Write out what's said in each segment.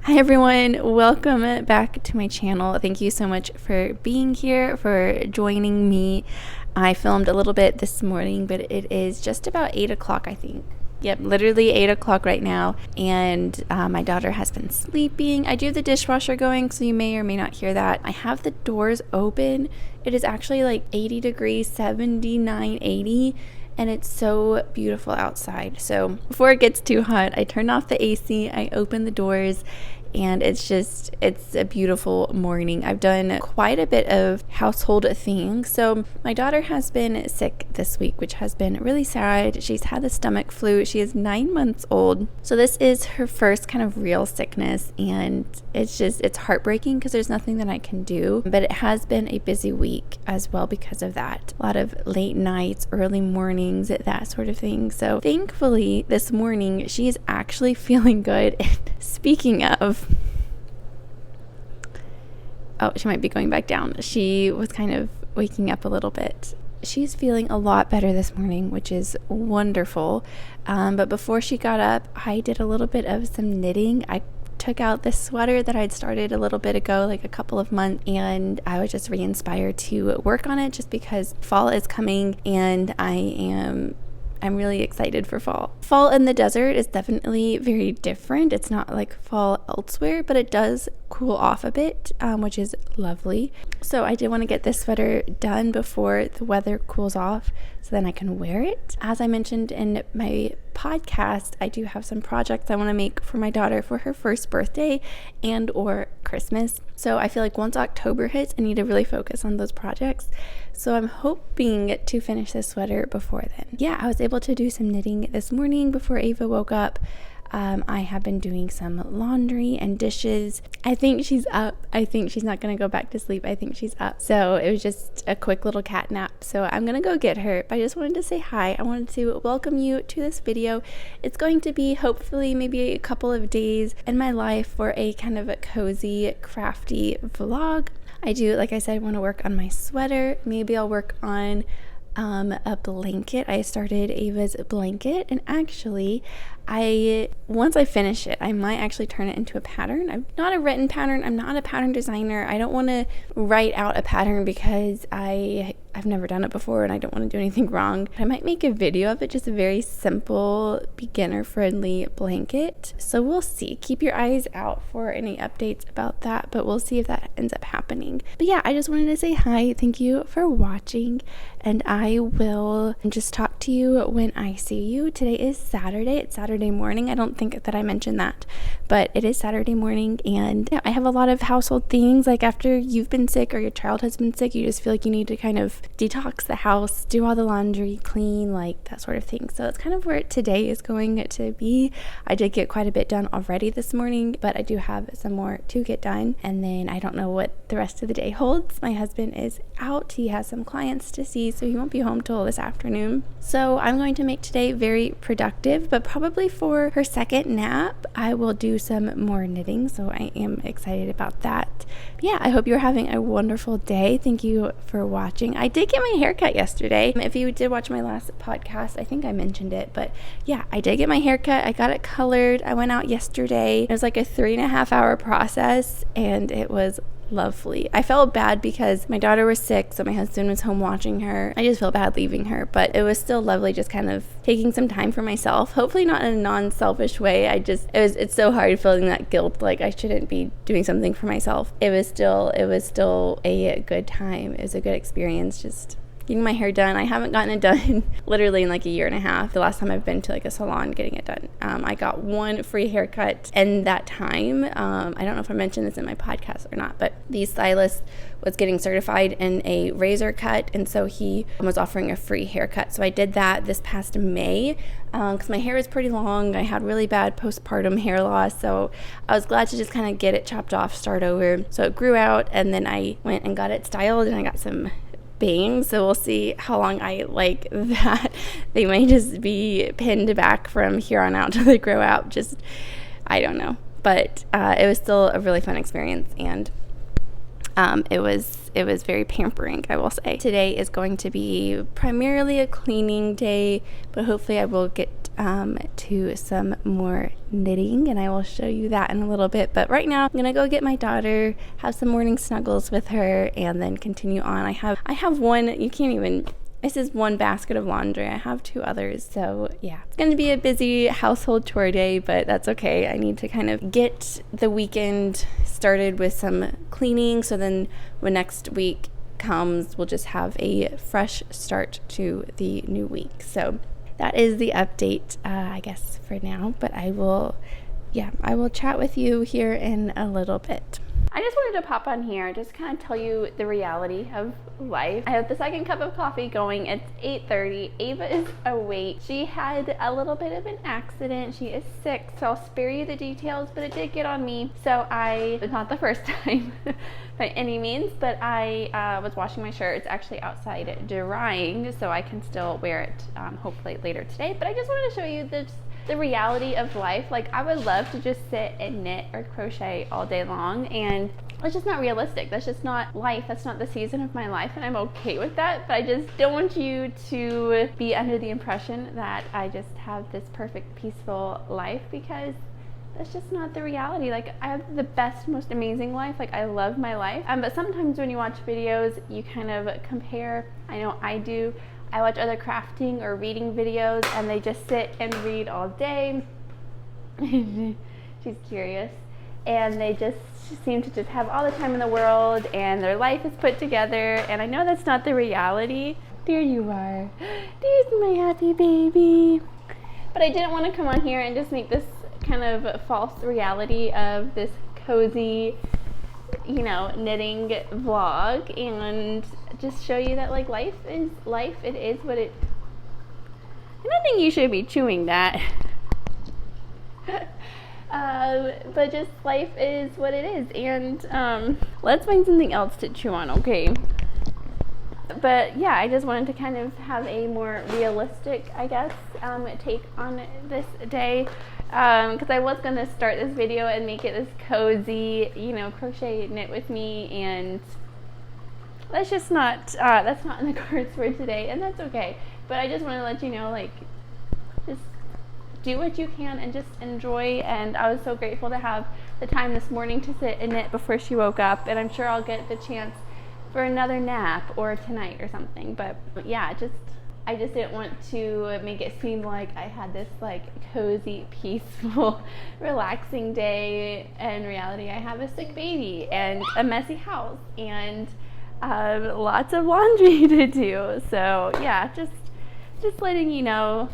Hi everyone, welcome back to my channel. Thank you so much for being here, for joining me. I filmed a little bit this morning, but it is just about 8 o'clock, I think. Yep, literally 8 o'clock right now, and my daughter has been sleeping. I do have the dishwasher going, so you may or may not hear that. I have the doors open. It is actually like 80 degrees, 79, 80, and it's so beautiful outside. So before it gets too hot, I turn off the AC, I open the doors, and it's a beautiful morning. I've done quite a bit of household things. So my daughter has been sick this week, which has been really sad. She's had the stomach flu. She is 9 months old. So this is her first kind of real sickness, and it's heartbreaking because there's nothing that I can do. But it has been a busy week as well because of that. A lot of late nights, early mornings, that sort of thing. So thankfully this morning she is actually feeling good. And speaking of, oh, she might be going back down. She was kind of waking up a little bit. She's feeling a lot better this morning, which is wonderful. But before she got up, I did a little bit of some knitting. I took out this sweater that I'd started a little bit ago, like a couple of months, and I was just re-inspired to work on it just because fall is coming and I'm really excited for fall. Fall in the desert is definitely very different. It's not like fall elsewhere, but it does cool off a bit, which is lovely. So I did want to get this sweater done before the weather cools off so then I can wear it. As I mentioned in my podcast, I do have some projects I want to make for my daughter for her first birthday and or Christmas. So I feel like once October hits, I need to really focus on those projects. So I'm hoping to finish this sweater before then. Yeah, I was able to do some knitting this morning before Ava woke up. I have been doing some laundry and dishes. I think she's up. I think she's not going to go back to sleep. I think she's up. So it was just a quick little cat nap. So I'm going to go get her. But I just wanted to say hi. I wanted to welcome you to this video. It's going to be hopefully maybe a couple of days in my life for a kind of a cozy, crafty vlog. I do, like I said, want to work on my sweater. Maybe I'll work on a blanket. I started Ava's blanket, and actually once I finish it, I might actually turn it into a pattern. I'm not a written pattern. I'm not a pattern designer. I don't want to write out a pattern because I've never done it before and I don't want to do anything wrong. I might make a video of it, just a very simple, beginner-friendly blanket. So we'll see. Keep your eyes out for any updates about that, but we'll see if that ends up happening. But yeah, I just wanted to say hi. Thank you for watching, and I will just talk to you when I see you. Today is Saturday. It's Saturday morning. I don't think that I mentioned that, but it is Saturday morning, and yeah, I have a lot of household things. Like after you've been sick or your child has been sick, you just feel like you need to kind of detox the house, do all the laundry, clean, like that sort of thing. So it's kind of where today is going to be. I did get quite a bit done already this morning, but I do have some more to get done, and then I don't know what the rest of the day holds. My husband is out. He has some clients to see, so he won't be home till this afternoon. So I'm going to make today very productive, but probably for her second nap, I will do some more knitting. So I am excited about that. Yeah, I hope you're having a wonderful day. Thank you for watching. I did get my hair cut yesterday. If you did watch my last podcast, I think I mentioned it, but yeah, I did get my hair cut. I got it colored. I went out yesterday. It was like a 3.5 hour process, and it was lovely. I felt bad because my daughter was sick, so my husband was home watching her. I just felt bad leaving her, but it was still lovely just kind of taking some time for myself, hopefully not in a non-selfish way. It's so hard feeling that guilt, like I shouldn't be doing something for myself. It was still a good time. It was a good experience just getting my hair done. I haven't gotten it done literally in like a year and a half. The last time I've been to like a salon getting it done. I got one free haircut in that time. I don't know if I mentioned this in my podcast or not, but the stylist was getting certified in a razor cut, and so he was offering a free haircut. So I did that this past May because my hair is pretty long. I had really bad postpartum hair loss, so I was glad to just kind of get it chopped off, start over. So it grew out, and then I went and got it styled, and I got some bangs, so we'll see how long I like that. They may just be pinned back from here on out till they grow out. Just, I don't know, but it was still a really fun experience, and it was very pampering, I will say. Today is going to be primarily a cleaning day, but hopefully I will get to some more knitting, and I will show you that in a little bit. But right now I'm gonna go get my daughter, have some morning snuggles with her, and then continue on. I have one, you can't even, this is one basket of laundry. I have 2 others. So yeah, it's going to be a busy household chore day, but that's okay. I need to kind of get the weekend started with some cleaning. So then when next week comes, we'll just have a fresh start to the new week. So that is the update, I guess, for now. But I will chat with you here in a little bit. I just wanted to pop on here, just kind of tell you the reality of life. I have the second cup of coffee going. It's 8:30. Ava is awake. She had a little bit of an accident. She is sick, so I'll spare you the details, but it did get on me. So it's not the first time by any means, but I was washing my shirt. It's actually outside drying, so I can still wear it hopefully later today. But I just wanted to show you the reality of life. Like, I would love to just sit and knit or crochet all day long, and it's just not realistic. That's just not life. That's not the season of my life, and I'm okay with that. But I just don't want you to be under the impression that I just have this perfect, peaceful life, because that's just not the reality. Like, I have the best, most amazing life. Like, I love my life. But sometimes when you watch videos, you kind of compare. I know I do. I watch other crafting or reading videos, and they just sit and read all day. She's curious. And they just seem to just have all the time in the world, and their life is put together. And I know that's not the reality. There you are. There's my happy baby. But I didn't want to come on here and just make this kind of false reality of this cozy, knitting vlog, and just show you that, like, life is life. It is what it. I don't think you should be chewing that. But just life is what it is, and let's find something else to chew on, okay? But yeah, I just wanted to kind of have a more realistic, I guess, take on this day, because I was going to start this video and make it this cozy, crochet knit with me, and that's just not, that's not in the cards for today, and that's okay. But I just want to let you know, like, just do what you can and just enjoy. And I was so grateful to have the time this morning to sit and knit before she woke up, and I'm sure I'll get the chance for another nap or tonight or something. But yeah, I just didn't want to make it seem like I had this, like, cozy, peaceful, relaxing day. In reality, I have a sick baby and a messy house and lots of laundry to do. So yeah, just letting you know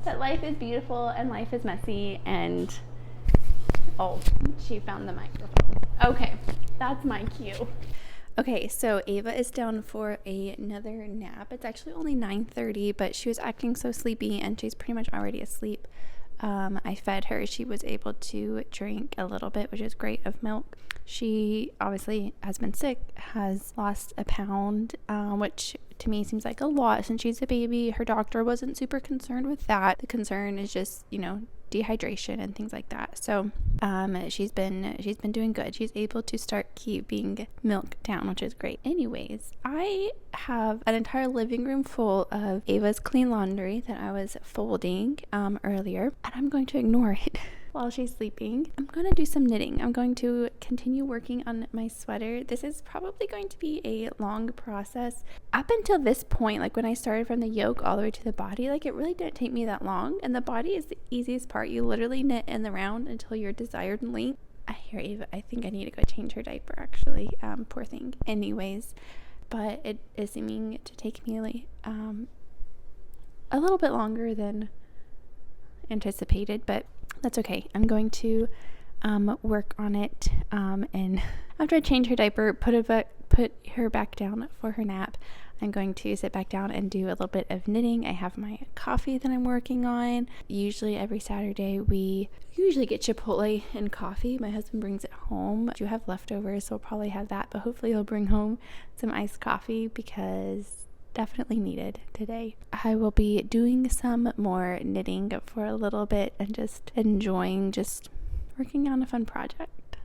that life is beautiful and life is messy. And oh, she found the microphone. Okay, that's my cue. Okay, so Ava is down for another nap. It's actually only 9:30, but she was acting so sleepy, and she's pretty much already asleep. I fed her. She was able to drink a little bit, which is great, of milk. She obviously has been sick, has lost a pound, which to me seems like a lot since she's a baby. Her doctor wasn't super concerned with that. The concern is just, dehydration and things like that. So she's been doing good. She's able to start keeping milk down, which is great. Anyways, I have an entire living room full of Ava's clean laundry that I was folding earlier, and I'm going to ignore it while she's sleeping. I'm going to do some knitting. I'm going to continue working on my sweater. This is probably going to be a long process. Up until this point, like when I started from the yoke all the way to the body, like, it really didn't take me that long. And the body is the easiest part. You literally knit in the round until your desired length. I hear Ava. I think I need to go change her diaper, actually. Poor thing. Anyways, but it is seeming to take me like, a little bit longer than anticipated, but that's okay. I'm going to work on it, and after I change her diaper, put her back down for her nap, I'm going to sit back down and do a little bit of knitting. I have my coffee that I'm working on. Usually every Saturday we usually get Chipotle and coffee. My husband brings it home. I do have leftovers, so I'll probably have that, but hopefully he'll bring home some iced coffee because definitely needed today. I will be doing some more knitting for a little bit and just enjoying just working on a fun project.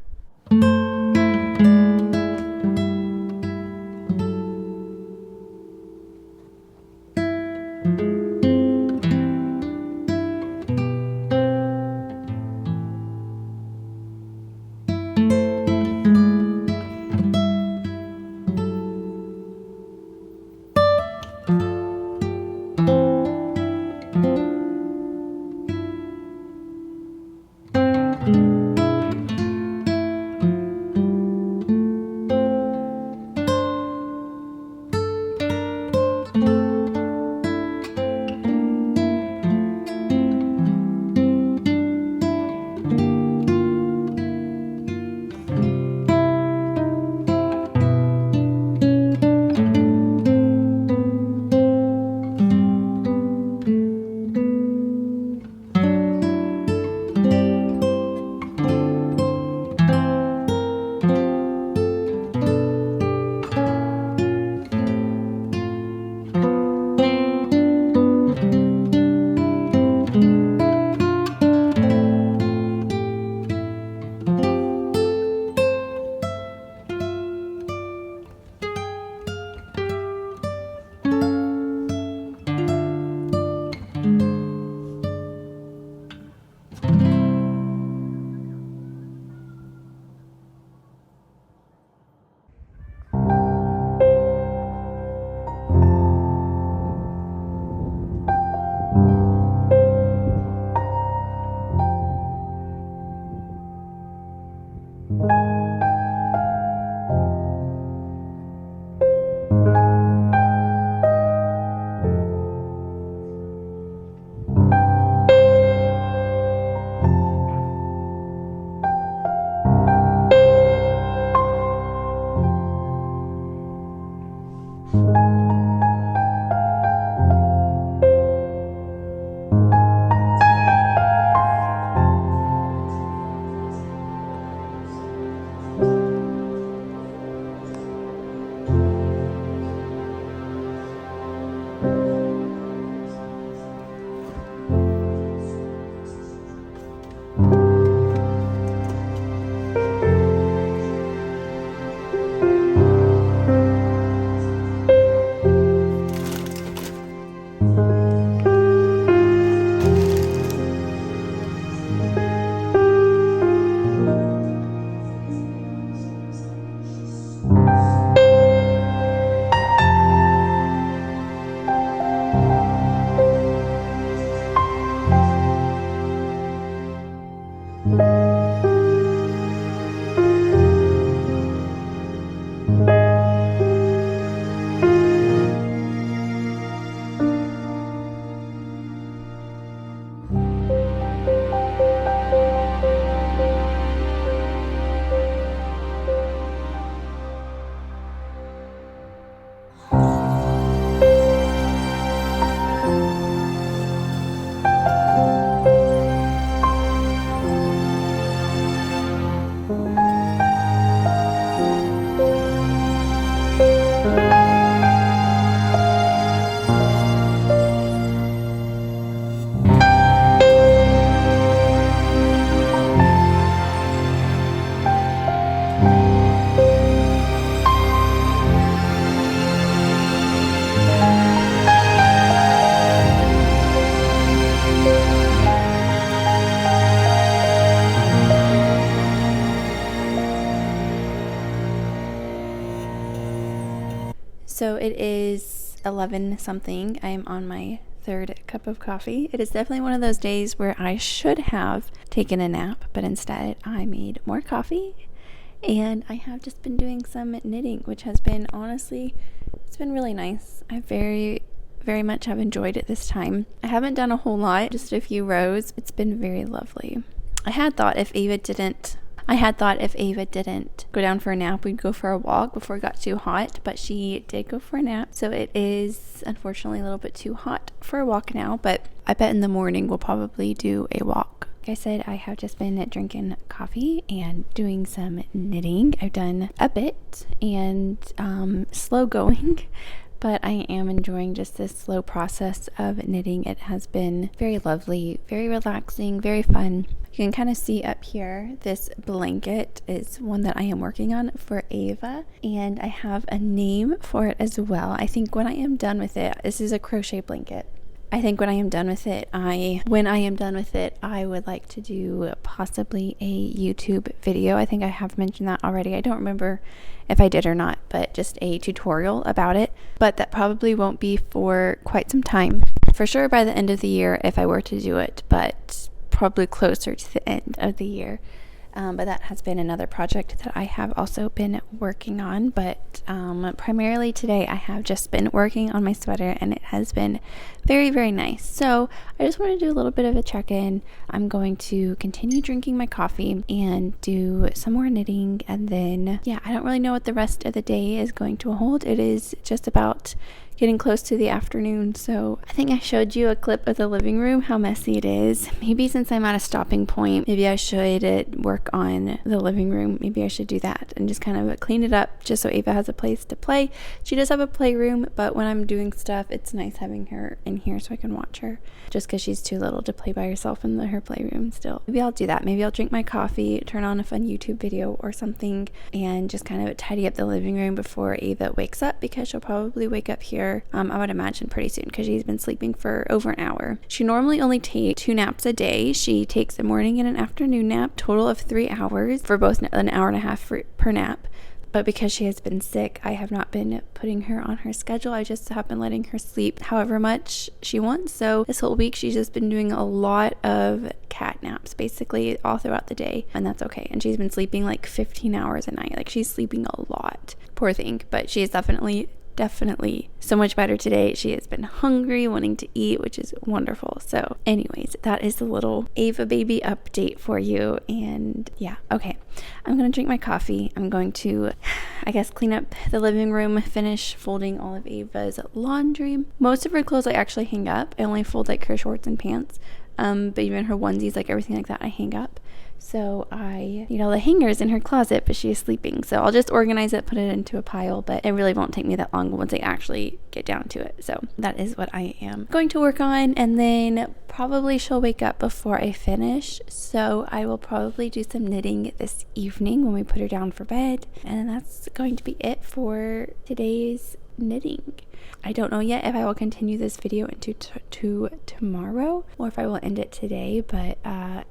So it is 11 something. I am on my third cup of coffee. It is definitely one of those days where I should have taken a nap, but instead I made more coffee, and I have just been doing some knitting, which has been, honestly, it's been really nice. I very much have enjoyed it this time. I haven't done a whole lot, just a few rows. It's been very lovely. I had thought if Ava didn't go down for a nap, we'd go for a walk before it got too hot, but she did go for a nap. So it is unfortunately a little bit too hot for a walk now, but I bet in the morning we'll probably do a walk. Like I said, I have just been drinking coffee and doing some knitting. I've done a bit and slow going, but I am enjoying just this slow process of knitting. It has been very lovely, very relaxing, very fun. You can kind of see up here, this blanket is one that I am working on for Ava, and I have a name for it as well. I think when I am done with it, this is a crochet blanket. I think when I am done with it, I would like to do possibly a YouTube video. I think I have mentioned that already. I don't remember if I did or not, but just a tutorial about it. But that probably won't be for quite some time. For sure by the end of the year if I were to do it, but probably closer to the end of the year. But that has been another project that I have also been working on. But primarily today I have just been working on my sweater, and it has been very, very nice. So I just want to do a little bit of a check-in. I'm going to continue drinking my coffee and do some more knitting. And then, yeah, I don't really know what the rest of the day is going to hold. It is just about getting close to the afternoon. So I think I showed you a clip of the living room, how messy it is. Maybe since I'm at a stopping point, maybe I should work on the living room. Maybe I should do that and just kind of clean it up just so Ava has a place to play. She does have a playroom, but when I'm doing stuff, it's nice having her in here so I can watch her, just because she's too little to play by herself in her playroom still. Maybe I'll do that. Maybe I'll drink my coffee, turn on a fun YouTube video or something, and just kind of tidy up the living room before Ava wakes up, because she'll probably wake up here I would imagine pretty soon, because she's been sleeping for over an hour. She normally only takes 2 naps a day. She takes a morning and an afternoon nap, total of 3 hours for both an hour and a half per nap. But because she has been sick, I have not been putting her on her schedule. I just have been letting her sleep however much she wants. So this whole week, she's just been doing a lot of cat naps, basically all throughout the day. And that's okay. And she's been sleeping like 15 hours a night. Like, she's sleeping a lot. Poor thing. But she is definitely so much better today. She has been hungry, wanting to eat, which is wonderful. So anyways, that is the little Ava baby update for you. And yeah, okay, I'm gonna drink my coffee. I'm going to, I guess, clean up the living room, finish folding all of Ava's laundry. Most of her clothes I actually hang up. I only fold like her shorts and pants, but even her onesies, like everything like that, I hang up. So I need all the hangers in her closet, but she is sleeping. So I'll just organize it, put it into a pile, but it really won't take me that long once I actually get down to it. So that is what I am going to work on. And then probably she'll wake up before I finish. So I will probably do some knitting this evening when we put her down for bed. And that's going to be it for today's knitting. I don't know yet if I will continue this video into tomorrow or if I will end it today, but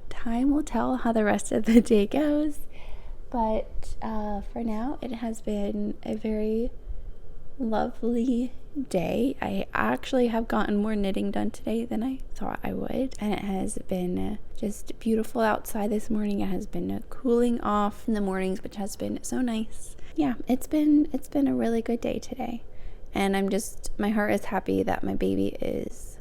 time will tell how the rest of the day goes. But for now, it has been a very lovely day. I actually have gotten more knitting done today than I thought I would, and it has been just beautiful outside this morning. It has been cooling off in the mornings, which has been so nice. Yeah, it's been a really good day today. And my heart is happy that my baby is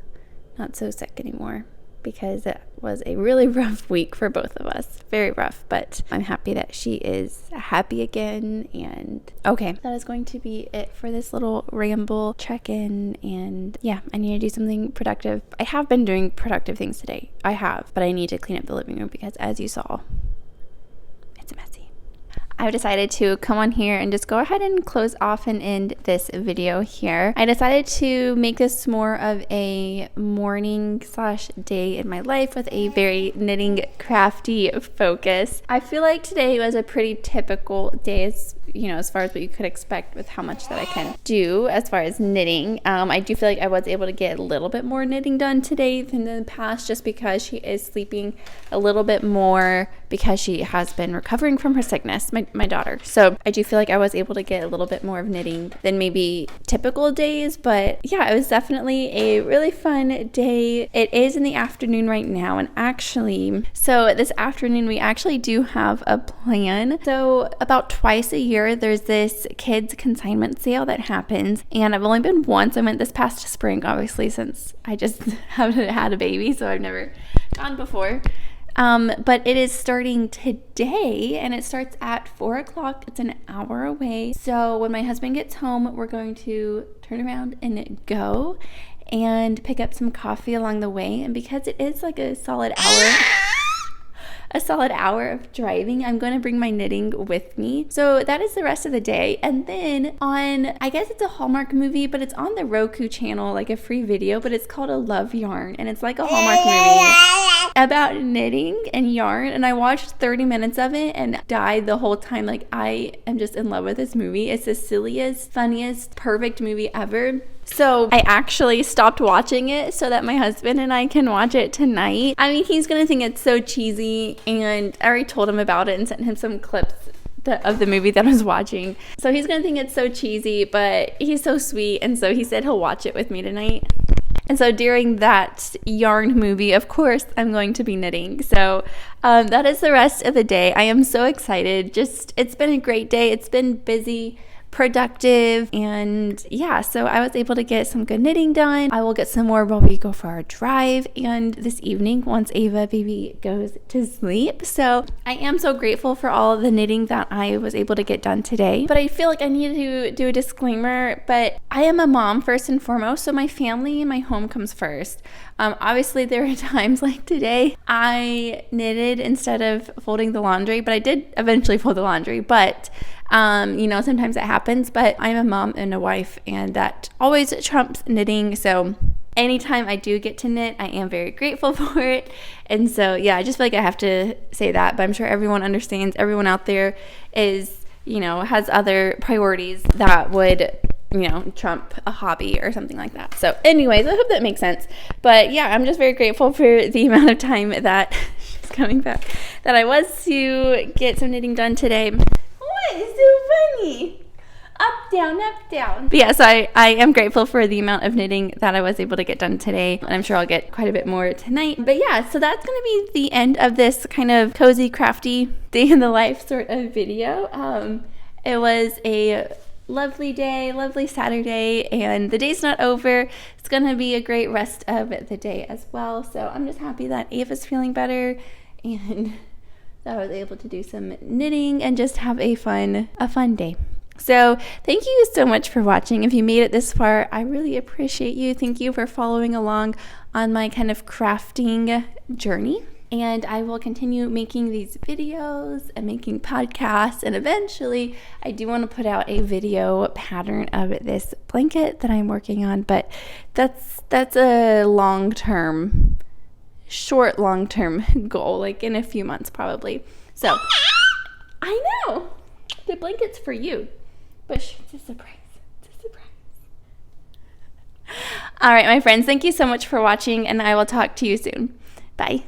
not so sick anymore, because it was a really rough week for both of us. Very rough, but I'm happy that she is happy again. And okay, that is going to be it for this little ramble check-in. And yeah, I need to do something productive. I have been doing productive things today. I have, but I need to clean up the living room because, as you saw, it's messy. I've decided to come on here and just go ahead and close off and end this video here. I decided to make this more of a morning/day in my life with a very knitting crafty focus. I feel like today was a pretty typical day, as far as what you could expect with how much that I can do as far as knitting. I do feel like I was able to get a little bit more knitting done today than in the past, just because she is sleeping a little bit more because she has been recovering from her sickness, my daughter. So I do feel like I was able to get a little bit more of knitting than maybe typical days. But yeah, it was definitely a really fun day. It is in the afternoon right now, and so this afternoon we actually do have a plan. So about twice a year there's this kids consignment sale that happens, and I've only been once. I went this past spring, obviously, since I just haven't had a baby, so I've never gone before. But it is starting today, and it starts at 4 o'clock. It's an hour away. So when my husband gets home, we're going to turn around and go and pick up some coffee along the way. And because it is like a solid hour of driving, I'm going to bring my knitting with me. So that is the rest of the day. And then I guess it's a Hallmark movie, but it's on the Roku channel, like a free video, but it's called A Love Yarn. And it's like a Hallmark movie about knitting and yarn. And I watched 30 minutes of it and died the whole time. Like, I am just in love with this movie. It's the silliest, funniest, perfect movie ever. So I actually stopped watching it so that my husband and I can watch it tonight. I mean, he's gonna think it's so cheesy, and I already told him about it and sent him some clips of the movie that I was watching. So he's gonna think it's so cheesy, but he's so sweet, and so he said he'll watch it with me tonight. And so during that yarn movie, of course, I'm going to be knitting. So that is the rest of the day. I am so excited. It's been a great day. It's been busy, productive, and yeah, so I was able to get some good knitting done. I will get some more while we go for our drive and this evening once Ava baby goes to sleep. So I am so grateful for all of the knitting that I was able to get done today. But I feel like I need to do a disclaimer, but I am a mom first and foremost, so my family and my home comes first. Obviously there are times like today I knitted instead of folding the laundry, but I did eventually fold the laundry, but sometimes it happens. But I'm a mom and a wife, and that always trumps knitting. So anytime I do get to knit, I am very grateful for it. And so yeah, I just feel like I have to say that, but I'm sure everyone understands. Everyone out there is, has other priorities that would trump a hobby or something like that. So anyways, I hope that makes sense. But yeah, I'm just very grateful for the amount of time that she's coming back, that I was to get some knitting done today. What is so funny? Up, down, up, down. But yeah, so I am grateful for the amount of knitting that I was able to get done today. And I'm sure I'll get quite a bit more tonight. But yeah, so that's going to be the end of this kind of cozy, crafty day in the life sort of video. It was a lovely day, lovely Saturday, and the day's not over. It's going to be a great rest of the day as well. So I'm just happy that Ava's feeling better and that I was able to do some knitting and just have a fun day. So thank you so much for watching. If you made it this far, I really appreciate you. Thank you for following along on my kind of crafting journey. And I will continue making these videos and making podcasts. And eventually, I do want to put out a video pattern of this blanket that I'm working on. But that's a long-term goal, like in a few months probably. So, I know! The blanket's for you. But it's a surprise. All right, my friends, thank you so much for watching, and I will talk to you soon. Bye.